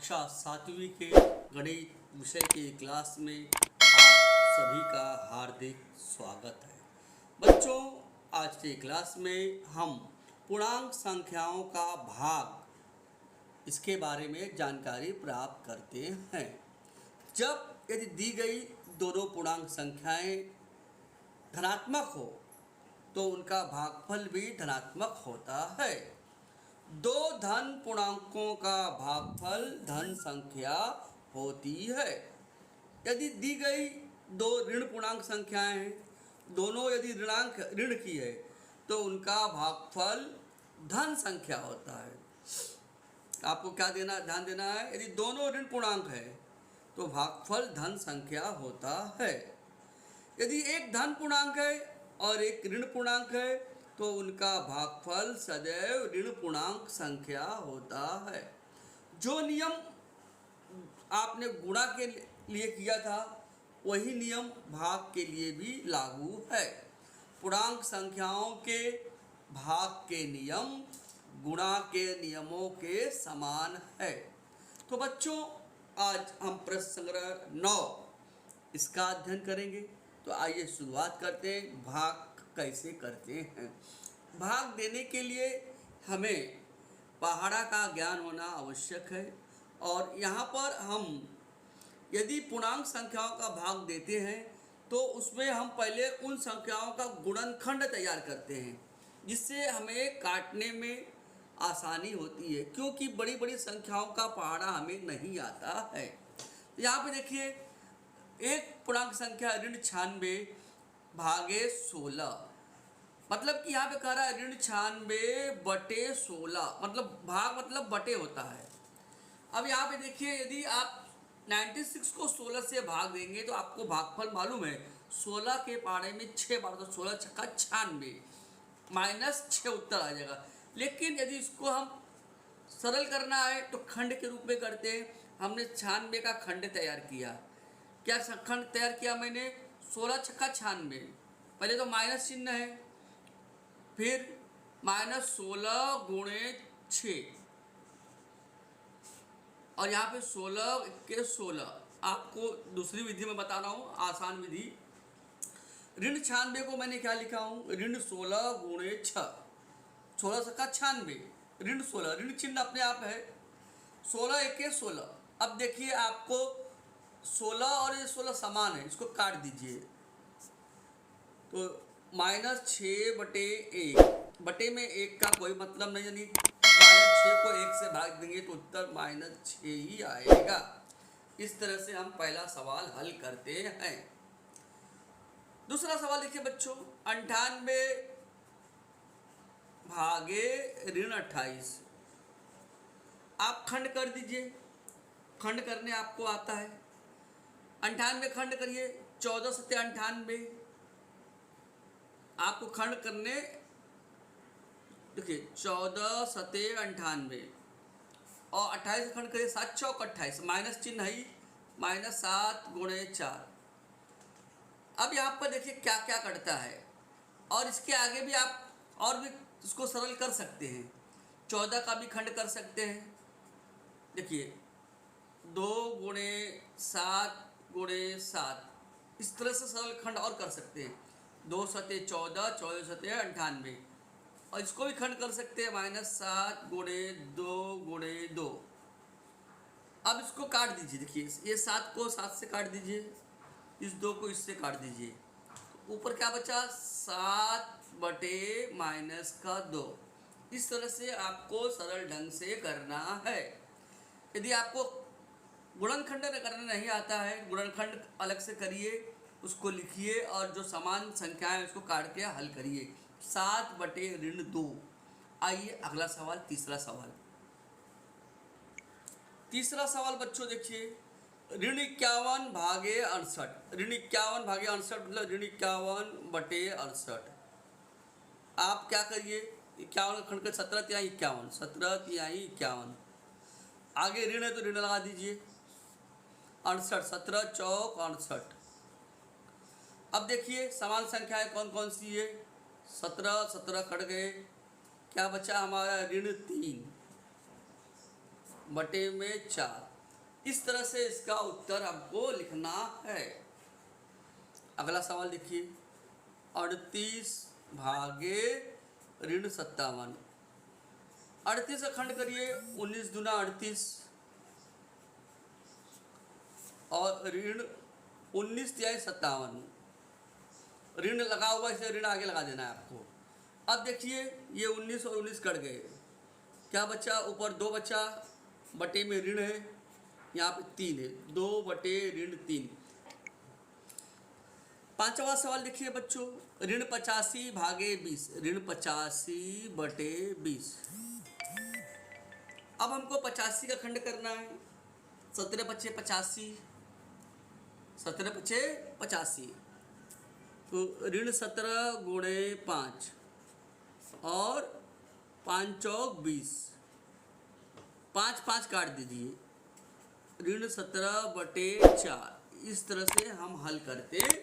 कक्षा 7वीं के गणित विषय की क्लास में आप सभी का हार्दिक स्वागत है। बच्चों, आज की क्लास में हम पूर्णांक संख्याओं का भाग इसके बारे में जानकारी प्राप्त करते हैं। जब यदि दी गई दोनों पूर्णांक संख्याएं धनात्मक हो तो उनका भागफल भी धनात्मक होता है। दो धन पूर्णांकों का भागफल धन संख्या होती है। यदि दी गई दो ऋण पूर्णांक संख्याएं हैं, दोनों यदि ऋण की है तो उनका भागफल धन संख्या होता है। आपको क्या ध्यान देना है, यदि दोनों ऋण पूर्णांक है तो भागफल धन संख्या होता है। यदि एक धन पूर्णांक है और एक ऋण पूर्णांक है तो उनका भागफल सदैव ऋण पूर्णांक संख्या होता है। जो नियम आपने गुणा के लिए किया था वही नियम भाग के लिए भी लागू है। पूर्णांक संख्याओं के भाग के नियम गुणा के नियमों के समान है। तो बच्चों, आज हम प्रश्न संग्रह 9 इसका अध्ययन करेंगे। तो आइए शुरुआत करते हैं। भाग कैसे करते हैं। भाग देने के लिए हमें पहाड़ा का ज्ञान होना आवश्यक है। और यहाँ पर हम यदि पूर्णांक संख्याओं का भाग देते हैं तो उसमें हम पहले उन संख्याओं का गुणनखंड तैयार करते हैं, जिससे हमें काटने में आसानी होती है, क्योंकि बड़ी बड़ी संख्याओं का पहाड़ा हमें नहीं आता है। यहाँ पे देखिए, एक पूर्णांक संख्या ऋण 96 भागे 16, मतलब कि यहाँ पे कह रहा है ऋण 96 बटे 16, मतलब भाग मतलब बटे होता है। अब यहाँ पे देखिए, यदि आप 96 को 16 से भाग देंगे तो आपको भागफल मालूम है। 16 के पहाड़े में 6 बार, तो 16 छक्का 96 माइनस 6 उत्तर आ जाएगा। लेकिन यदि इसको हम सरल करना है तो खंड के रूप में करते हैं। हमने 96 का खंड तैयार किया। क्या खंड तैयार किया मैंने? 16 छक्का 96, पहले तो माइनस चिन्ह है, फिर -16 गुणे 6, और यहाँ पे 16 के 16। आपको दूसरी विधि में बता रहा हूँ, आसान विधि। ऋण 96 को मैंने क्या लिखा हूँ? ऋण 16 गुणे 6, 16 छक्का 96, ऋण 16, ऋण चिन्ह अपने आप है। 16 एक 16। अब देखिए, आपको 16 और ये 16 समान है, इसको काट दीजिए तो -6 बटे 1, बटे में 1 का कोई मतलब नहीं, यानी -6 को 1 से भाग देंगे तो उत्तर -6 ही आएगा। इस तरह से हम पहला सवाल हल करते हैं। दूसरा सवाल देखिए बच्चों, 98 भागे ऋण 28। आप खंड कर दीजिए, खंड करने आपको आता है। 98 खंड करिए, 14 सत्ते 98। आपको खंड करने, देखिए 14 सत्ते 98 और 28 खंड करिए, 7 चौक 28, माइनस चिन्ह है, -7 गुणे 4। अब यहाँ पर देखिए क्या क्या कटता है, और इसके आगे भी आप और भी इसको सरल कर सकते हैं। 14 का भी खंड कर सकते हैं। देखिए 2 गुणे 7 गुणे 7, इस तरह से सरल खंड और कर सकते हैं। 2 सत्ते 14, 14 सत्ते 98, और इसको भी खंड कर सकते हैं, -7 गुणे 2 गुणे 2। अब इसको काट दीजिए। देखिए, ये 7 को 7 से काट दीजिए, इस 2 को इससे काट दीजिए, ऊपर क्या बचा? 7 बटे -2। इस तरह से आपको सरल ढंग से करना है। यदि आपको गुणनखंड करना नहीं आता है, गुणनखंड अलग से करिए, उसको लिखिए और जो समान संख्याएं हैं उसको काट के हल करिए। 7 बटे ऋण 2। आइए अगला सवाल, तीसरा सवाल। तीसरा सवाल बच्चों देखिए, ऋण 51 भागे 68। ऋण 51 भागे 68 मतलब ऋण 51 बटे 68। आप क्या करिए, 51 का खंड कर 17 तिहाई 51, 17 तिहाई 51। आगे ऋण है तो ऋण लगा दीजिए। 68, 17 चौक 68। अब देखिए समान संख्याएं कौन कौन सी है? 17 17 कट गए, क्या बचा हमारा? ऋण 3 बटे में 4। इस तरह से इसका उत्तर हमको लिखना है। अगला सवाल देखिए, 38 भागे ऋण 57। 38 का खंड करिए, 19 दूना 38 और ऋण 19 तिहाई 57। ऋण लगा हुआ, इसे ऋण आगे लगा देना है आपको। अब देखिए ये 19 और 19 कट गए, क्या बचा? ऊपर 2 बचा, बटे में ऋण है, यहाँ पे 3 है, 2 बटे ऋण 3। पांचवा सवाल देखिए बच्चों, ऋण 85 भागे 20। ऋण 85 बटे 20। अब हमको 85 का खंड करना है। 17 बचे 85, 17 बचे 85, तो ऋण 17 गुणे 5 और 5 चौक 20, 5 5 काट दीजिए, ऋण 17 बटे 4। इस तरह से हम हल करते हैं।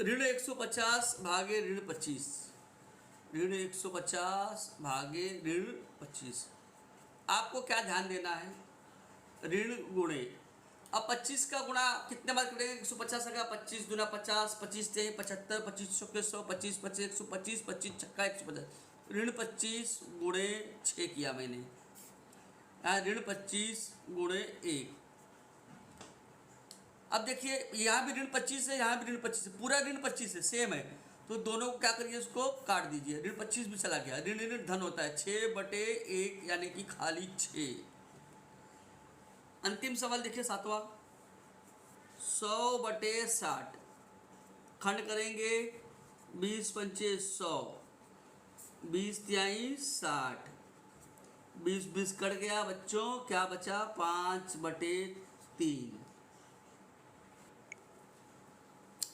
ऋण 150 भागे ऋण 25। ऋण 150 भागे ऋण 25। आपको क्या ध्यान देना है? ऋण गुणे, अब 25 का गुणा कितने बार करेंगे? 150 का 25 दूना 50, 25 से 75, 25 चौके 100, 25 25 125, 25 छक्का 150। ऋण 25 गुणे 6 किया मैंने, ऋण 25 गुणे 1। अब देखिए यहाँ भी ऋण 25 है, यहाँ भी ऋण 25 है, पूरा ऋण 25 है, सेम है, तो दोनों को क्या करिए, इसको काट दीजिए। ऋण 25 भी चला गया, ऋण ऋण धन होता है, 6 बटे 1 यानी कि खाली 6। अंतिम सवाल देखिए सातवां, 100 बटे 60। खंड करेंगे, 20 पंचे 100, 20 तिहाई 60, 20 20 कट गया बच्चों, क्या बचा? 5 बटे 3।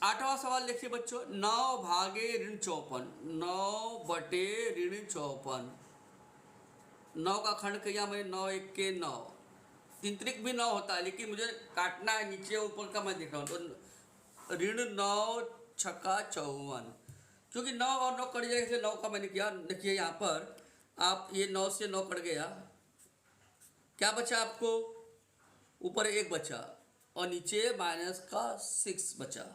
आठवां सवाल देखिए बच्चों, 9 भागे ऋण 54। 9 बटे ऋण 54। 9 का खंड किया मैं, 9 1 के 9, 3 त्रिक भी 9 होता है, लेकिन मुझे काटना है नीचे ऊपर का मैं देख रहा हूँ, तो ऋण 9 छक्का 54, क्योंकि 9 और 9 कट जाए, इसलिए 9 का मैंने किया। देखिए यहाँ पर आप ये 9 से 9 कट गया, क्या बचा आपको? ऊपर 1 बचा और नीचे माइनस का 6 बचा,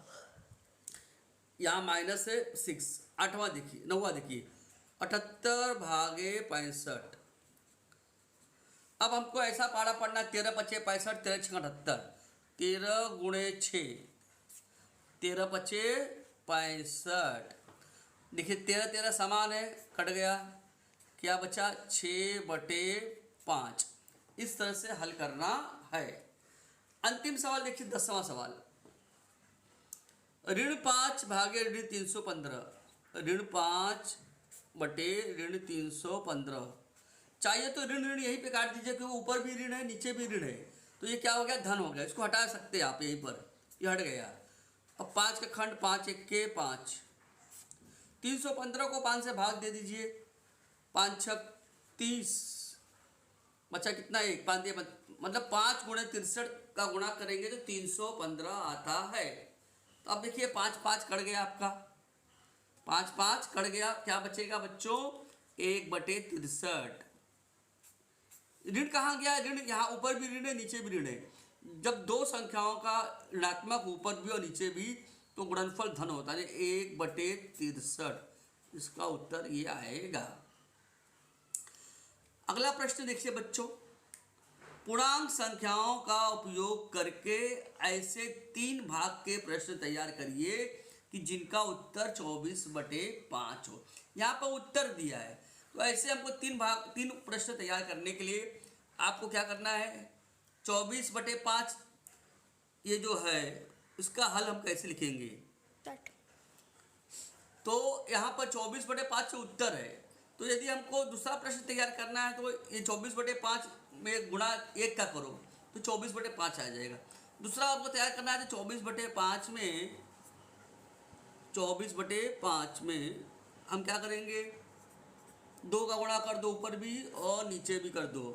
यहाँ माइनस है 6। आठवां देखिए, 9वां देखिए, 78 भागे 65। अब हमको ऐसा पारा पढ़ना, 13 पचे 65, 13 छः 78, 13 गुणे 6, 13 पचे 65। देखिए 13 13 समान है, कट गया, क्या बचा? 6 बटे 5। इस तरह से हल करना है। अंतिम सवाल देखिए, 10वां सवाल, ऋण 5 भागे ऋण 315। ऋण 5 बटे ऋण 315। चाहिए तो ऋण ऋण यहीं पे काट दीजिए, क्योंकि ऊपर भी ऋण है नीचे भी ऋण है, तो ये क्या हो गया? धन हो गया। इसको हटा सकते हैं आप, यहीं पर ये हट गया। अब 5 का खंड, 5 1 के 5, 315 को 5 से भाग दे दीजिए, 5 6 30, बच्चा कितना? 1, 5 दिए, मतलब 5 गुणे 63 का गुणा करेंगे तो 315 आता है। तो अब देखिए 5 5 कट गया आपका, 5 5 कट गया, क्या बचेगा बच्चों? 1 बटे 63। ऋण कहाँ गया? ऋण यहाँ ऊपर भी ऋण है नीचे भी ऋण है। जब दो संख्याओं का ऋणात्मक ऊपर भी और नीचे भी, तो गुणनफल धन होता है, 1 बटे 63। इसका उत्तर ये आएगा। अगला प्रश्न देखिए बच्चों, पूर्णांक संख्याओं का उपयोग करके ऐसे 3 भाग के प्रश्न तैयार करिए कि जिनका उत्तर 24 बटे 5 हो। यहाँ पर उत्तर दिया है, तो ऐसे हमको 3 प्रश्न तैयार करने के लिए आपको क्या करना है? 24 बटे 5 ये जो है, इसका हल हम कैसे लिखेंगे? तो यहाँ पर 24 बटे 5 से उत्तर है, तो यदि हमको दूसरा प्रश्न तैयार करना है तो ये 24 बटे 5 में गुणा 1 का करो तो 24 बटे 5 आ जाएगा। दूसरा आपको तैयार करना है तो 24 बटे 5 में, 24 बटे 5 में हम क्या करेंगे? 2 का गुणा कर दो, ऊपर भी और नीचे भी कर दो,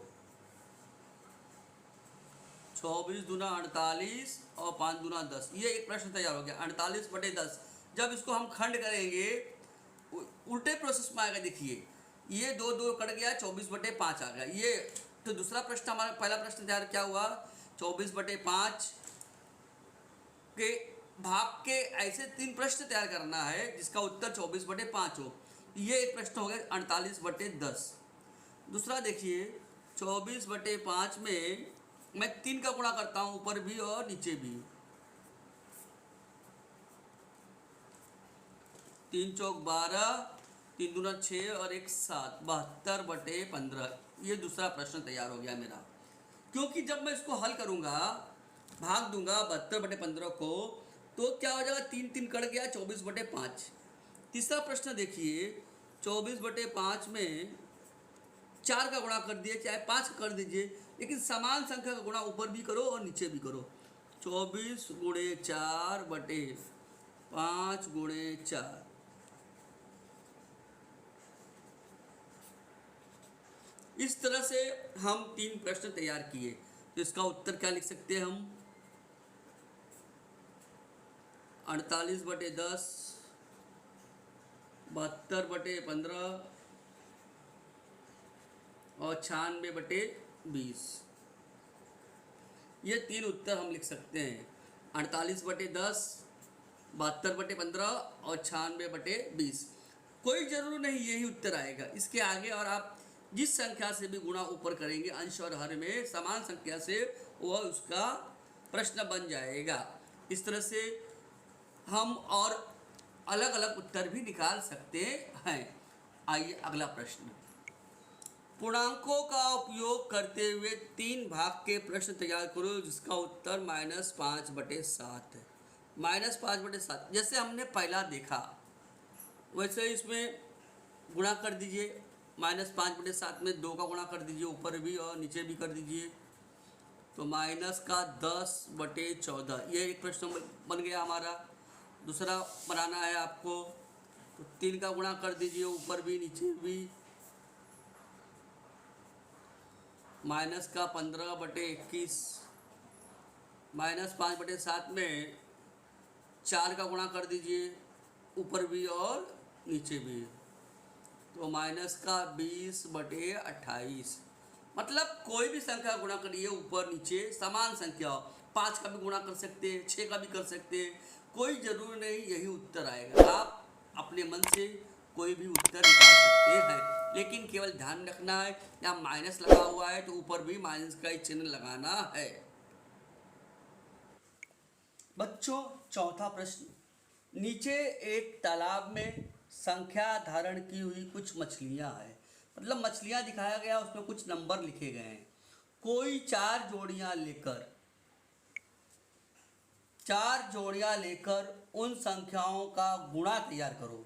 24 दूना 48 और 5 दूना 10। ये एक प्रश्न तैयार हो गया, 48 बटे 10। जब इसको हम खंड करेंगे, उल्टे प्रोसेस में आएगा। देखिए ये दो दो कट गया, 24/5 आ गया। ये तो दूसरा प्रश्न हमारा, पहला प्रश्न तैयार क्या हुआ, 24/5 के भाग के ऐसे 3 प्रश्न तैयार करना है जिसका उत्तर 24/5 हो। ये एक प्रश्न हो गया 48/10। दूसरा देखिए 24/5 में मैं 3 का गुणा करता हूँ, ऊपर भी और नीचे भी। 3 चौक 12, 3 दूना 6 और 1 7, 72/15। ये दूसरा प्रश्न तैयार हो गया मेरा। क्योंकि जब मैं इसको हल करूँगा, भाग दूंगा 72/15 को, तो क्या हो जाएगा, 3 3 कट गया, 24/5। तीसरा प्रश्न देखिए 24/5 में 4 का गुणा कर दिए, चाहे 5 का कर दीजिए, लेकिन समान संख्या का गुणा ऊपर भी करो और नीचे भी करो। 24 × 4 बटे 5 × 4। इस तरह से हम 3 प्रश्न तैयार किए। तो इसका उत्तर क्या लिख सकते हैं हम, 48/10, 72/15 और 96/20। ये 3 उत्तर हम लिख सकते हैं, 48/10, 72/15 और 96/20। कोई जरूरी नहीं यही उत्तर आएगा, इसके आगे और आप जिस संख्या से भी गुणा ऊपर करेंगे अंश और हर में समान संख्या से, वह उसका प्रश्न बन जाएगा। इस तरह से हम और अलग अलग उत्तर भी निकाल सकते हैं। आइए अगला प्रश्न, पूर्णांकों का उपयोग करते हुए 3 भाग के प्रश्न तैयार करो जिसका उत्तर -5/7 है। -5/7 जैसे हमने पहला देखा वैसे इसमें गुणा कर दीजिए। -5/7 में 2 का गुणा कर दीजिए, ऊपर भी और नीचे भी कर दीजिए, तो -10/14। ये एक प्रश्न बन गया हमारा। दूसरा बनाना है आपको, तो 3 का गुणा कर दीजिए, ऊपर भी नीचे भी, -15/21। -5/7 में 4 का गुणा कर दीजिए, ऊपर भी और नीचे भी, तो -20/28। मतलब कोई भी संख्या गुणा करिए, ऊपर नीचे समान संख्या हो, 5 का भी गुणा कर सकते हैं, 6 का भी कर सकते हैं, कोई जरूरी नहीं यही उत्तर आएगा। आप अपने मन से कोई भी उत्तर निकाल सकते हैं, लेकिन केवल ध्यान रखना है यहाँ माइनस लगा हुआ है तो ऊपर भी माइनस का ही चिन्ह लगाना है। बच्चों चौथा प्रश्न, नीचे एक तालाब में संख्या धारण की हुई कुछ मछलियां हैं, मतलब मछलियां दिखाया गया, उसमें कुछ नंबर लिखे गए हैं। कोई 4 जोड़ियां लेकर उन संख्याओं का गुणा तैयार करो।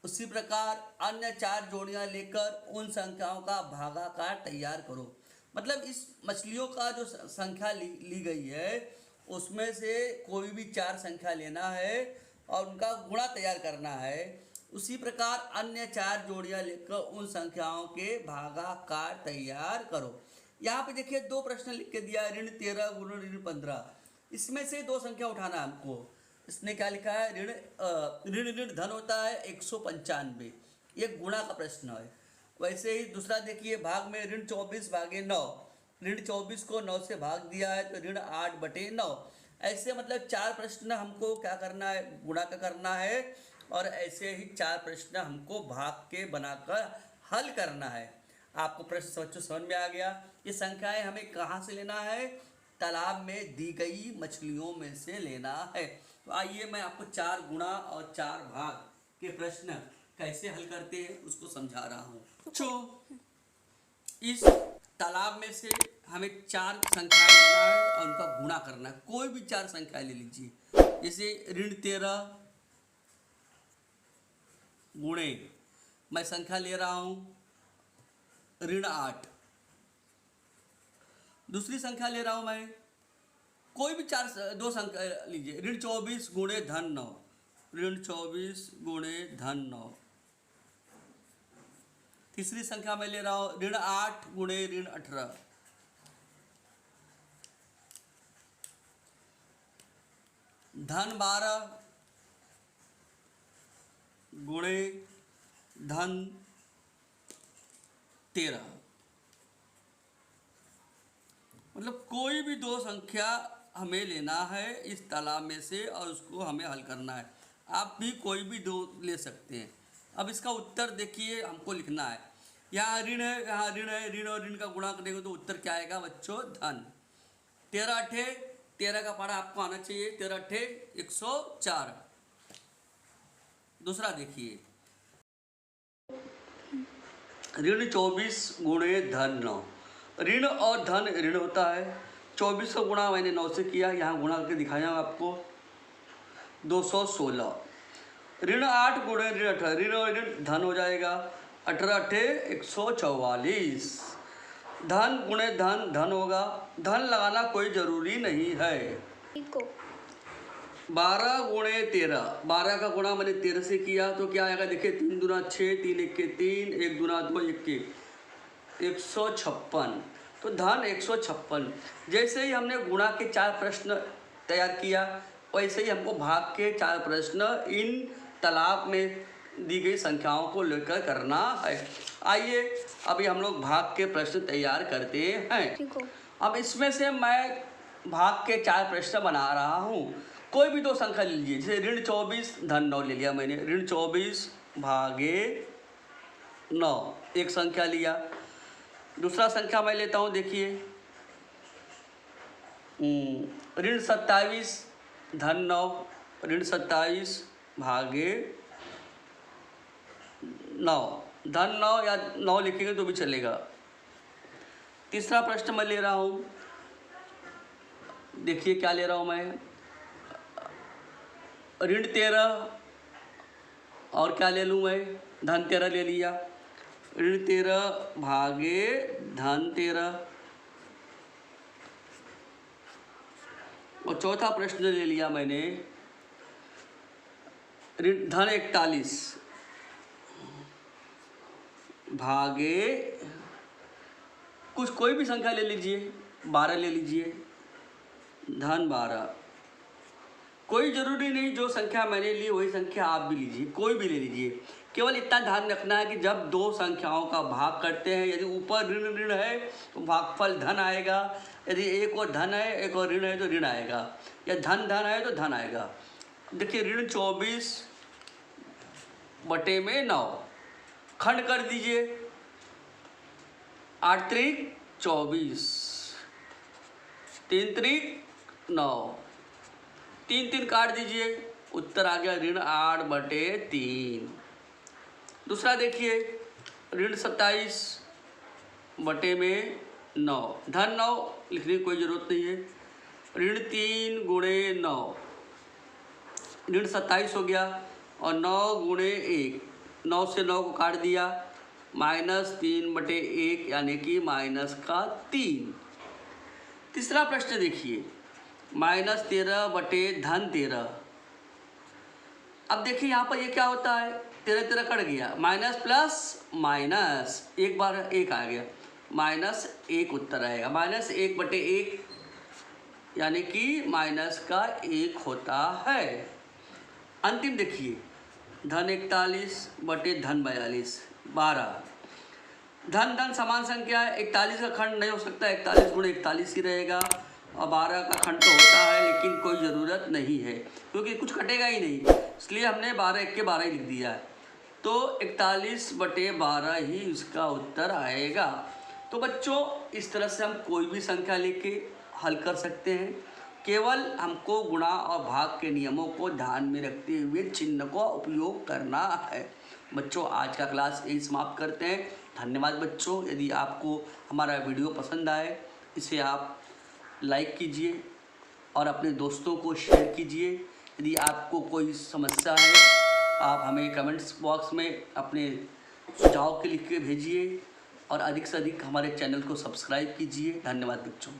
उसी प्रकार अन्य 4 जोड़ियां लेकर उन संख्याओं का भागाकार तैयार करो। मतलब इस मछलियों का जो संख्या ली गई है उसमें से कोई भी 4 संख्या लेना है और उनका गुणा तैयार करना है। उसी प्रकार अन्य 4 जोड़ियां लेकर उन संख्याओं के भागाकार तैयार करो। यहाँ पे देखिए 2 प्रश्न लिख के दिया है, ऋण 13 गुणन ऋण 15। इसमें से 2 संख्या उठाना है हमको। इसने क्या लिखा है, ऋण धन होता है 195, ये गुणा का प्रश्न है। वैसे ही दूसरा देखिए, भाग में ऋण 24/9, ऋण 24 को 9 से भाग दिया है तो ऋण 8/9। ऐसे मतलब 4 प्रश्न हमको क्या करना है, गुणा का करना है, और ऐसे ही 4 प्रश्न हमको भाग के बनाकर हल करना है। आपको प्रश्न बच्चों समझ में आ गया। ये संख्याएं हमें कहाँ से लेना है, तालाब में दी गई मछलियों में से लेना है। तो आइए मैं आपको 4 गुणा और 4 भाग के प्रश्न कैसे हल करते हैं उसको समझा रहा हूँ। इस तालाब में से हमें 4 संख्याएं लेना है और उनका गुणा करना है। कोई भी 4 संख्याएं ले लीजिए, जैसे ऋण 13 गुणे, मैं संख्या ले रहा हूँ ऋण 8। दूसरी संख्या ले रहा हूँ मैं, कोई भी 2 संख्या लीजिए, ऋण 24 गुणे धन 9, ऋण 24 गुणे धन 9। तीसरी संख्या मैं ले रहा हूँ ऋण 8 गुणे ऋण 18। धन 12 गुणे धन 13। मतलब कोई भी दो संख्या हमें लेना है इस तालाब में से और उसको हमें हल करना है। आप भी कोई भी दो ले सकते हैं। अब इसका उत्तर देखिए हमको लिखना है। यहाँ ऋण है, यहाँ ऋण है, ऋण और ऋण का गुणा करेंगे तो उत्तर क्या आएगा बच्चों? धन। 13 अठे 13 का पढ़ा आपको आना चाहिए। 13 अठे 104। दूसरा देखिए, ऋण 24 गुणे धन 9। ऋण और धन ऋण होता है। 24 का गुणा मैंने 9 से किया, यहाँ गुणा करके दिखाया आपको 216। ऋण 8 गुणे ऋण 18, ऋण और ऋण धन हो जाएगा। 18 अठे 144। धन गुणे धन धन होगा। धन लगाना कोई जरूरी नहीं है। 12 गुणे 13, 12 का गुणा मैंने 13 से किया तो क्या आएगा? देखिए 3 दूना 6, 3 इक्के 3, 1 दूना 2, 156। तो धन 156। जैसे ही हमने गुणा के 4 प्रश्न तैयार किया वैसे ही हमको भाग के 4 प्रश्न इन तालाब में दी गई संख्याओं को लेकर करना है। आइए अभी हम लोग भाग के प्रश्न तैयार करते हैं। अब इसमें से मैं भाग के 4 प्रश्न बना रहा हूँ। कोई भी दो संख्या ले लीजिए। जैसे ऋण 24 धन 9 ले लिया मैंने। ऋण 24 भागे 9 एक संख्या लिया। दूसरा संख्या मैं लेता हूँ, देखिए ऋण 27 धन 9। ऋण 27 भागे 9, धन 9 या 9 लिखेंगे तो भी चलेगा। तीसरा प्रश्न मैं ले रहा हूँ, देखिए क्या ले रहा हूँ मैं। ऋण 13 और क्या ले लूँ मैं? धन 13 ले लिया। ऋण 13 भागे धन 13। और चौथा प्रश्न ले लिया मैंने, ऋण धन 41 भागे कुछ कोई भी संख्या ले लीजिए, 12 ले लीजिए, धन 12। कोई ज़रूरी नहीं जो संख्या मैंने ली वही संख्या आप भी लीजिए, कोई भी ले लीजिए। केवल इतना ध्यान रखना है कि जब दो संख्याओं का भाग करते हैं, यदि ऊपर ऋण ऋण है तो भागफल धन आएगा। यदि एक और धन है एक और ऋण है तो ऋण आएगा, या धन धन है तो धन आएगा। देखिए ऋण 24 बटे में 9 खंड कर दीजिए। 8 त्रिक 24, 3 त्रिक 9, 3 3 काट दीजिए, उत्तर आ गया ऋण 8 बटे 3। दूसरा देखिए ऋण 27 बटे में 9, धन 9 लिखने की कोई ज़रूरत नहीं है। ऋण 3 गुणे 9, ऋण 27 हो गया और 9 गुणे 1, 9 से 9 को काट दिया, -3 बटे 1 यानी कि -3। तीसरा प्रश्न देखिए, -13 बटे धन 13। अब देखिए यहाँ पर ये क्या होता है, 13 13 कट गया, माइनस प्लस माइनस, एक बार 1 आ गया, -1 उत्तर आएगा। -1 बटे 1 यानी कि माइनस का 1 होता है। अंतिम देखिए, धन 41 बटे धन 42, 12। धन धन समान संख्या है, 41 का खंड नहीं हो सकता, 41 गुणे 41 ही रहेगा, और 12 का खंड तो होता है लेकिन कोई ज़रूरत नहीं है क्योंकि कुछ कटेगा ही नहीं, इसलिए हमने 12 1 के 12 ही लिख दिया है। तो 41 बटे 12 ही इसका उत्तर आएगा। तो बच्चों इस तरह से हम कोई भी संख्या लेके हल कर सकते हैं। केवल हमको गुणा और भाग के नियमों को ध्यान में रखते हुए चिन्ह का उपयोग करना है। बच्चों आज का क्लास यही समाप्त करते हैं। धन्यवाद बच्चों। यदि आपको हमारा वीडियो पसंद आए इसे आप लाइक कीजिए और अपने दोस्तों को शेयर कीजिए। यदि आपको कोई समस्या है आप हमें कमेंट्स बॉक्स में अपने सुझाव के लिख के भेजिए और अधिक से अधिक हमारे चैनल को सब्सक्राइब कीजिए। धन्यवाद बच्चों।